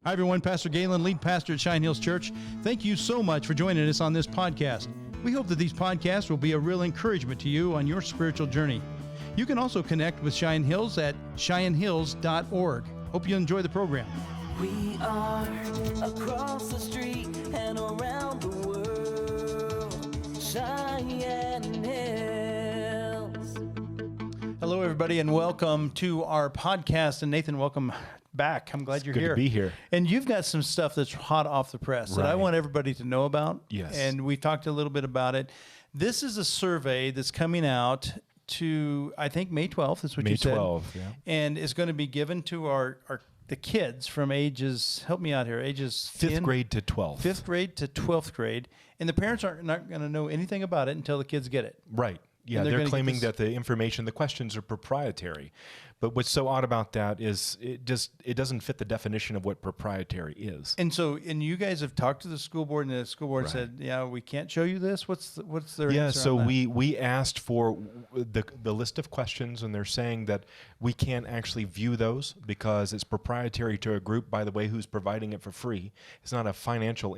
Hi, everyone. Pastor Galen, lead pastor at Cheyenne Hills Church. Thank you so much for joining us on this podcast. We hope that these podcasts will be a real encouragement to you on your spiritual journey. You can also connect with Cheyenne Hills at CheyenneHills.org. Hope you enjoy the program. We are across the street and around the world, Cheyenne Hills. Hello, everybody, and welcome to our podcast. And Nathan, welcome back. I'm glad you're good here. To be here. And you've got some stuff that's hot off the press that I want everybody to know about. Yes. And we talked a little bit about it. This is a survey that's coming out to, I think, May 12th. That's what you said. May 12th, yeah. And it's going to be given to the kids from ages, help me out here, ages 5th grade to 12th. 5th grade to 12th grade. And the parents are not going to know anything about it until the kids get it. Right. Yeah, they're claiming that the information, the questions are proprietary. But what's so odd about that is it doesn't fit the definition of what proprietary is. And so, you guys have talked to the school board, and the school board said, "Yeah, we can't show you this." What's their answer? Yeah, so on that? we asked for the list of questions, and they're saying that we can't actually view those because it's proprietary to a group, by the way, who's providing it for free. It's not a financial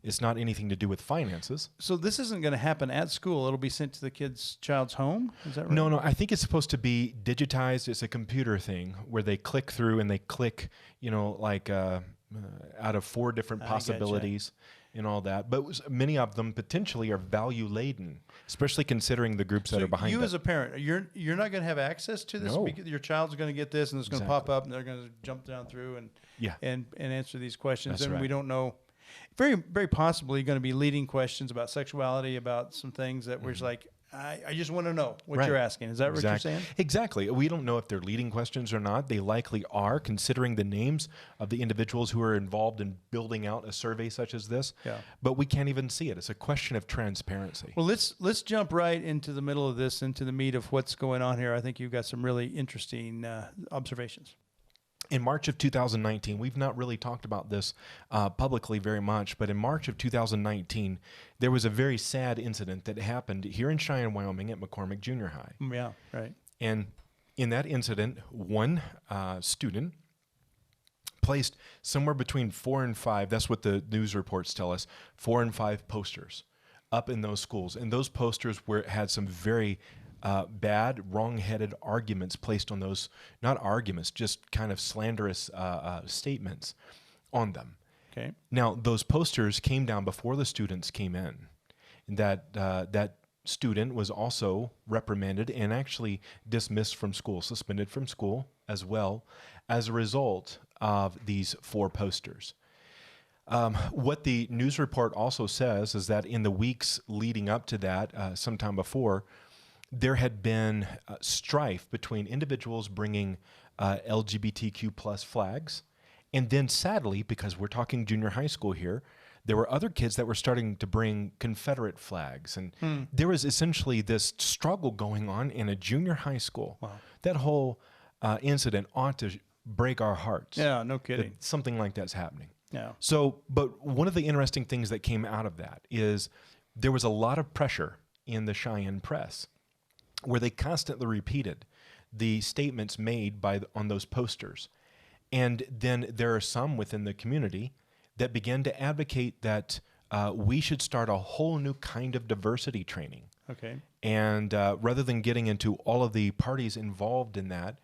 it's not anything to do with finances. So this isn't going to happen at school. It'll be sent to the child's home. Is that right? No. I think it's supposed to be digitized. It's a computer thing where they click through and they click, out of 4 different possibilities and all that. But many of them potentially are value laden, especially considering the groups that are behind you it. as a parent, you're not going to have access to this. No. Your child's going to get this, and it's going to pop up, and they're going to jump down through and answer these questions. That's right. We don't know. Very, very possibly going to be leading questions about sexuality, about some things that we're just like, I just want to know what you're asking. Is that what you're saying? Exactly. We don't know if they're leading questions or not. They likely are, considering the names of the individuals who are involved in building out a survey such as this. Yeah. But we can't even see it. It's a question of transparency. Well, let's jump right into the middle of this, into the meat of what's going on here. I think you've got some really interesting observations. In March of 2019, we've not really talked about this publicly very much, but in March of 2019, there was a very sad incident that happened here in Cheyenne, Wyoming at McCormick Junior High. Yeah, right. And in that incident, one student placed somewhere between 4 and 5, that's what the news reports tell us, 4 and 5 posters up in those schools. And those posters had some very bad, wrong-headed arguments placed on those, not arguments, just kind of slanderous statements on them. Okay. Now, those posters came down before the students came in. And that student was also reprimanded and actually dismissed from school, suspended from school as well, as a result of these 4 posters. What the news report also says is that in the weeks leading up to that, sometime before, there had been strife between individuals bringing LGBTQ plus flags. And then sadly, because we're talking junior high school here, there were other kids that were starting to bring Confederate flags. And there was essentially this struggle going on in a junior high school. Wow. That whole incident ought to break our hearts. Yeah, no kidding. That something like that's happening. Yeah. So, but one of the interesting things that came out of that is there was a lot of pressure in the Cheyenne press, where they constantly repeated the statements made on those posters. And then there are some within the community that began to advocate that we should start a whole new kind of diversity training. Okay. And rather than getting into all of the parties involved in that,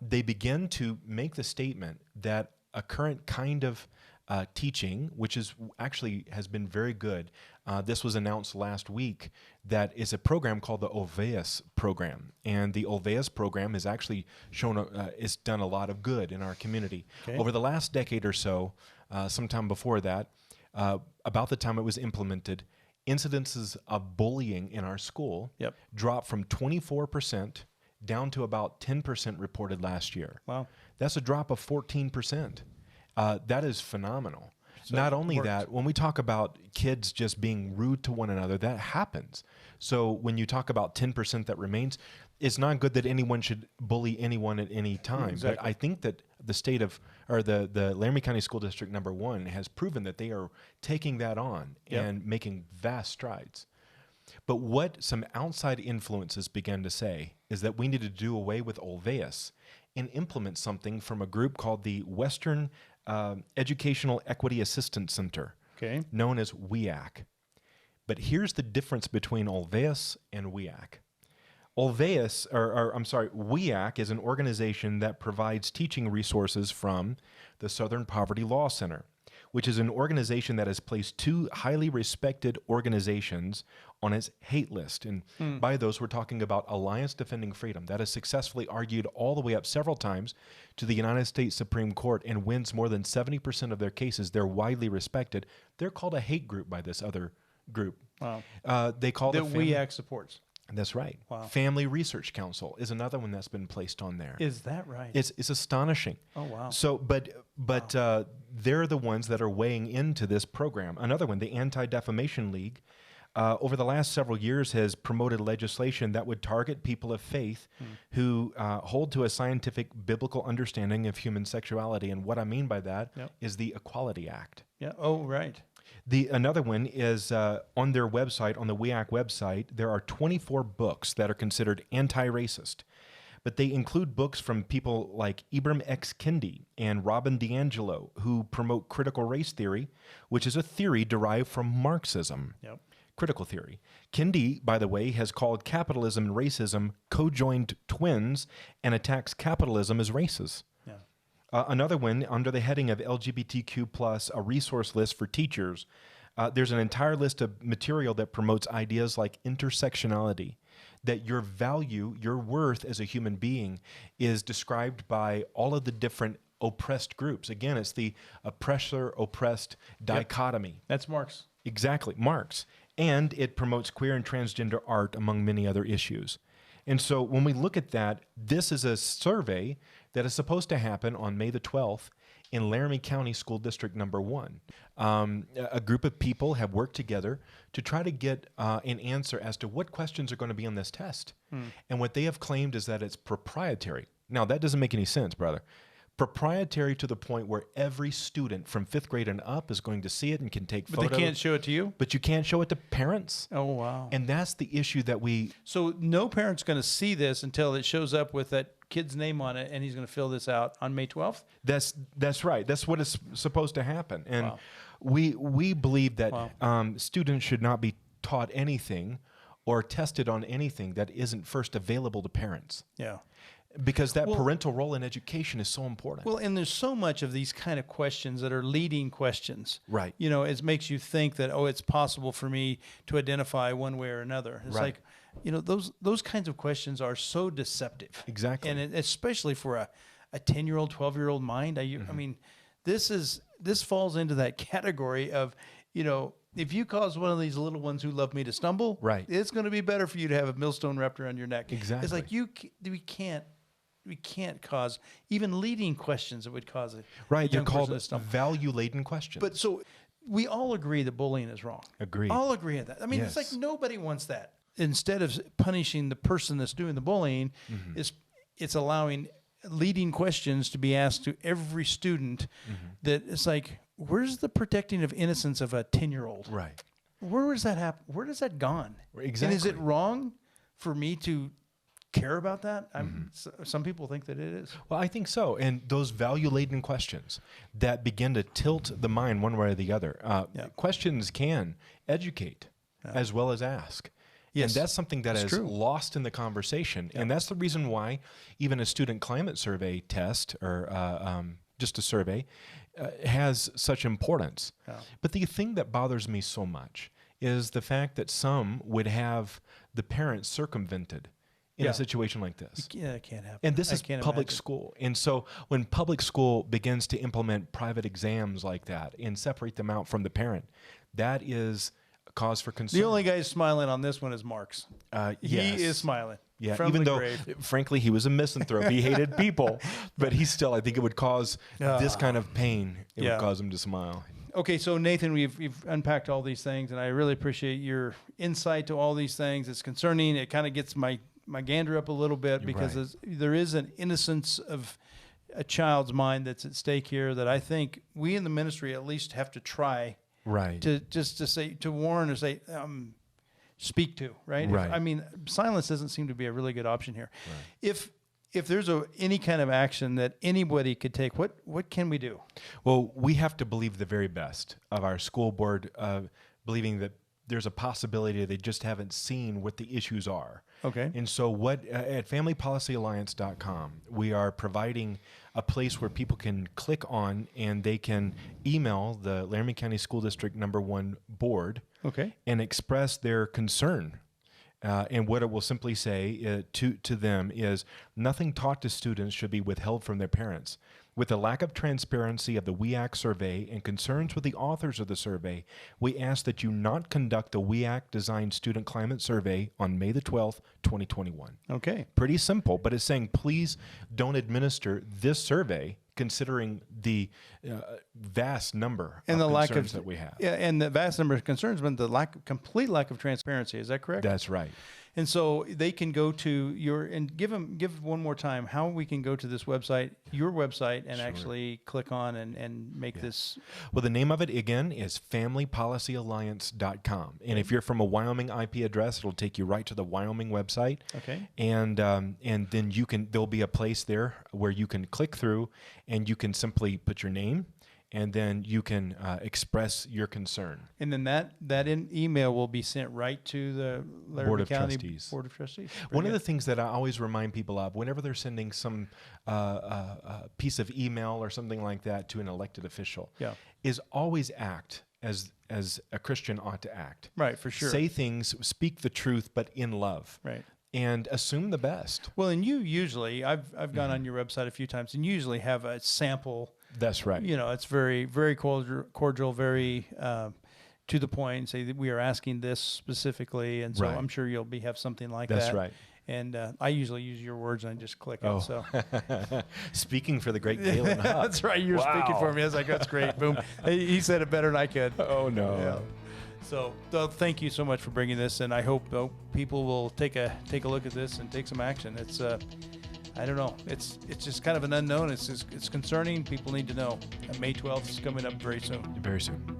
they began to make the statement that a current kind of teaching, which has been very good. This was announced last week. That is a program called the Olveus program, and the Olveus program has actually it's done a lot of good in our community over the last decade or so. Sometime before that, about the time it was implemented, incidences of bullying in our school dropped from 24% down to about 10% reported last year. Wow, that's a drop of 14%. That is phenomenal. So not only that, when we talk about kids just being rude to one another, that happens. So when you talk about 10% that remains, it's not good that anyone should bully anyone at any time. Exactly. But I think that the Laramie County School District number 1 has proven that they are taking that on and making vast strides. But what some outside influences began to say is that we need to do away with Olveus and implement something from a group called the Western Educational Equity Assistance Center, Okay. known as WEAC. But here's the difference between Olveus and WEAC. WEAC is an organization that provides teaching resources from the Southern Poverty Law Center, which is an organization that has placed two highly respected organizations on its hate list. And by those, we're talking about Alliance Defending Freedom. That has successfully argued all the way up several times to the United States Supreme Court and wins more than 70% of their cases. They're widely respected. They're called a hate group by this other group. Wow. They call That it WEAC supports. That's right. Wow. Family Research Council is another one that's been placed on there. Is that right? It's astonishing. Oh, wow. So, but they're the ones that are weighing into this program. Another one, the Anti-Defamation League, over the last several years has promoted legislation that would target people of faith who hold to a scientific biblical understanding of human sexuality. And what I mean by that is the Equality Act. Yeah. Oh, right. Another one is on their website, on the WEAC website, there are 24 books that are considered anti-racist. But they include books from people like Ibram X. Kendi and Robin DiAngelo, who promote critical race theory, which is a theory derived from Marxism. Yep. Critical theory. Kendi, by the way, has called capitalism and racism co-joined twins and attacks capitalism as racist. Another one, under the heading of LGBTQ+, a resource list for teachers, there's an entire list of material that promotes ideas like intersectionality, that your value, your worth as a human being is described by all of the different oppressed groups. Again, it's the oppressor-oppressed dichotomy. That's Marx. Exactly, Marx. And it promotes queer and transgender art, among many other issues. And so when we look at that, this is a survey that is supposed to happen on May the 12th in Laramie County School District number 1. A group of people have worked together to try to get an answer as to what questions are going to be on this test. And what they have claimed is that it's proprietary. Now, that doesn't make any sense, brother. Proprietary to the point where every student from 5th grade and up is going to see it and can take photos. But they can't show it to you? But you can't show it to parents. Oh, wow. And that's the issue that we... So no parent's going to see this until it shows up with that kid's name on it, and he's going to fill this out on May 12th? That's right. That's what is supposed to happen. And we believe that students should not be taught anything or tested on anything that isn't first available to parents. Yeah. Because that parental role in education is so important. Well, and there's so much of these kind of questions that are leading questions. Right. You know, it makes you think that, oh, it's possible for me to identify one way or another. It's like, you know, those kinds of questions are so deceptive. Exactly. And especially for a 10-year-old, 12-year-old mind. I mean, this falls into that category of, you know, if you cause one of these little ones who love me to stumble, it's going to be better for you to have a millstone wrapped around your neck. Exactly. It's like we can't cause even leading questions that would cause a They're young called person to stumble. value-laden questions. But so we all agree that bullying is wrong. Agreed. All agree on that. I mean, it's like nobody wants that. Instead of punishing the person that's doing the bullying, it's allowing leading questions to be asked to every student. That it's like, where's the protecting of innocence of a 10-year-old? Right. Where does that happen? Where does that gone? Exactly. And is it wrong for me to care about that? Some people think that it is. Well, I think so. And those value-laden questions that begin to tilt the mind one way or the other. Questions can educate as well as ask. Yes. And that's something that is lost in the conversation. And that's the reason why even a student climate survey test or just a survey has such importance. But the thing that bothers me so much is the fact that some would have the parents circumvented in a situation like this. Yeah, it can't happen. And this is public school. And so when public school begins to implement private exams like that and separate them out from the parent, that is a cause for concern. The only guy smiling on this one is Marx. He is smiling. Yeah, even though, frankly, he was a misanthrope. He hated people. But he still, I think it would cause this kind of pain. It would cause him to smile. Okay, so Nathan, we've unpacked all these things, and I really appreciate your insight to all these things. It's concerning. It kind of gets my gander up a little bit because there is an innocence of a child's mind that's at stake here that I think we in the ministry at least have to try to warn or say, speak to, right? I mean, silence doesn't seem to be a really good option here. If if there's any kind of action that anybody could take, what can we do? Well, we have to believe the very best of our school board, believing that there's a possibility they just haven't seen what the issues are. Okay. And so at familypolicyalliance.com, we are providing a place where people can click on and they can email the Laramie County School District #1 board and express their concern. And what it will simply say to them is nothing taught to students should be withheld from their parents. With the lack of transparency of the WEAC survey and concerns with the authors of the survey, we ask that you not conduct the WEAC Designed Student Climate Survey on May the 12th, 2021. Okay. Pretty simple, but it's saying please don't administer this survey considering the vast number and of the concerns lack of, that we have. Yeah, and the vast number of concerns, but the complete lack of transparency. Is that correct? That's right. And so they can go to give one more time how we can go to this website, your website, and actually click on and make this. Well, the name of it, again, is familypolicyalliance.com. And if you're from a Wyoming IP address, it'll take you right to the Wyoming website. Okay. And then there'll be a place there where you can click through and you can simply put your name, and then you can express your concern. And then that email will be sent right to the Laramie County Board of Trustees. One of the things that I always remind people of whenever they're sending some piece of email or something like that to an elected official is always act as a Christian ought to act. Right, for sure. Say things, speak the truth, but in love. Right. And assume the best. Well, and you usually, I've gone on your website a few times, and you usually have a sample. That's right. You know, it's very, very cordial, very to the point. Say that we are asking this specifically, and so I'm sure you'll have something like that. That's right. And I usually use your words and I just click it. So speaking for the great Galen. That's right. You're speaking for me. I was like, that's great. Boom. He said it better than I could. Oh no. Yeah. So thank you so much for bringing this, and I hope people will take a look at this and take some action. It's I don't know. It's just kind of an unknown. It's concerning. People need to know. May 12th is coming up very soon. Very soon.